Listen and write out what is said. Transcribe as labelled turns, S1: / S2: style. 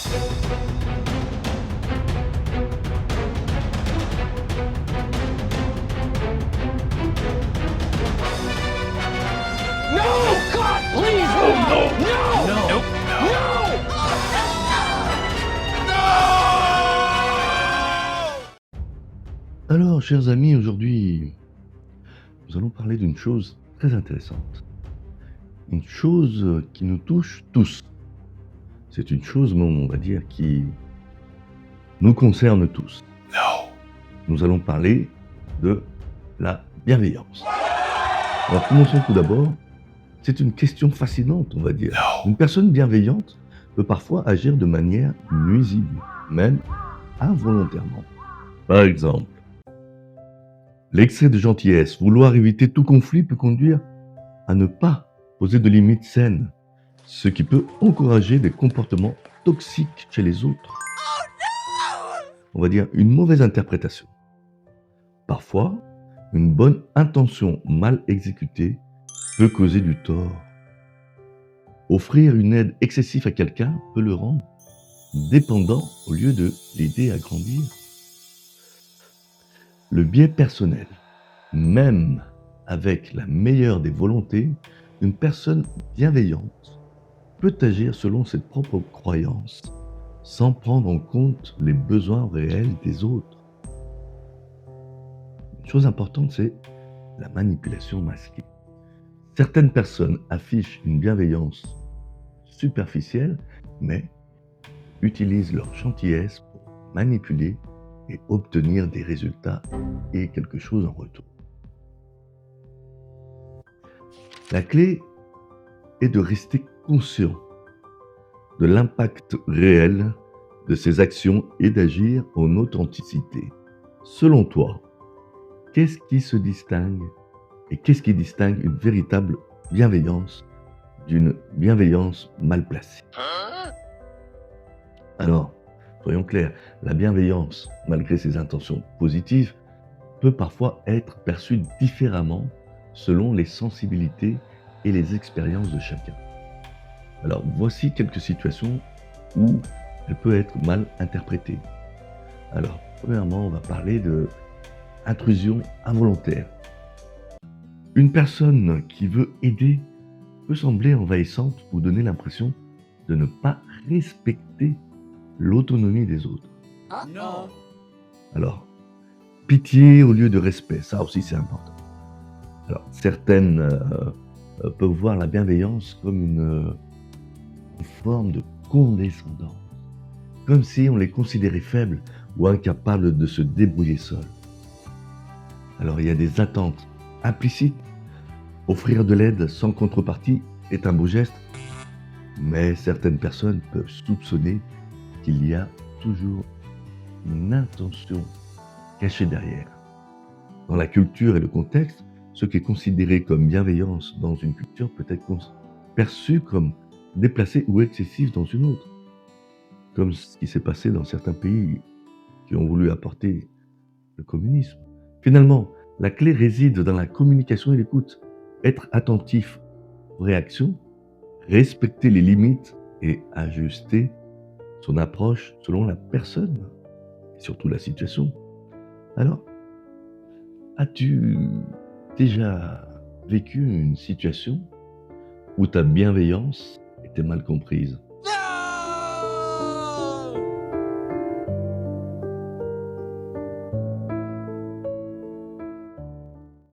S1: No! God, please, no! No!
S2: Nope.
S3: Alors, chers amis, aujourd'hui, nous allons parler d'une chose très intéressante. Une chose qui nous touche tous. C'est une chose, on va dire, qui nous concerne tous.
S2: No.
S3: Nous allons parler de la bienveillance. Alors, commençons tout d'abord. C'est une question fascinante, on va dire.
S2: No.
S3: Une personne bienveillante peut parfois agir de manière nuisible, même involontairement. Par exemple, l'excès de gentillesse, vouloir éviter tout conflit peut conduire à ne pas poser de limites saines, ce qui peut encourager des comportements toxiques chez les autres. On va dire une mauvaise interprétation. Parfois, une bonne intention mal exécutée peut causer du tort. Offrir une aide excessive à quelqu'un peut le rendre dépendant au lieu de l'aider à grandir. Le biais personnel. Même avec la meilleure des volontés, une personne bienveillante peut agir selon ses propres croyances, sans prendre en compte les besoins réels des autres. Une chose importante, c'est la manipulation masquée. Certaines personnes affichent une bienveillance superficielle, mais utilisent leur gentillesse pour manipuler et obtenir des résultats et quelque chose en retour. La clé est de rester conscient de l'impact réel de ses actions et d'agir en authenticité. Selon toi, qu'est-ce qui se distingue et qu'est-ce qui distingue une véritable bienveillance d'une bienveillance mal placée? Alors, soyons clairs, la bienveillance, malgré ses intentions positives, peut parfois être perçue différemment selon les sensibilités et les expériences de chacun. Alors, voici quelques situations où elle peut être mal interprétée. Alors, premièrement, on va parler de intrusion involontaire. Une personne qui veut aider peut sembler envahissante ou donner l'impression de ne pas respecter l'autonomie des autres.
S2: No.
S3: Alors, pitié au lieu de respect, ça aussi c'est important. Alors, certaines peuvent voir la bienveillance comme une forme de condescendance, comme si on les considérait faibles ou incapables de se débrouiller seuls. Alors, il y a des attentes implicites. Offrir de l'aide sans contrepartie est un beau geste, mais certaines personnes peuvent soupçonner qu'il y a toujours une intention cachée derrière. Dans la culture et le contexte, ce qui est considéré comme bienveillance dans une culture peut être perçu comme déplacé ou excessif dans une autre, comme ce qui s'est passé dans certains pays qui ont voulu apporter le communisme. Finalement, la clé réside dans la communication et l'écoute. Être attentif aux réactions, respecter les limites et ajuster son approche selon la personne et surtout la situation. Alors, as-tu déjà vécu une situation où ta bienveillance était mal comprise?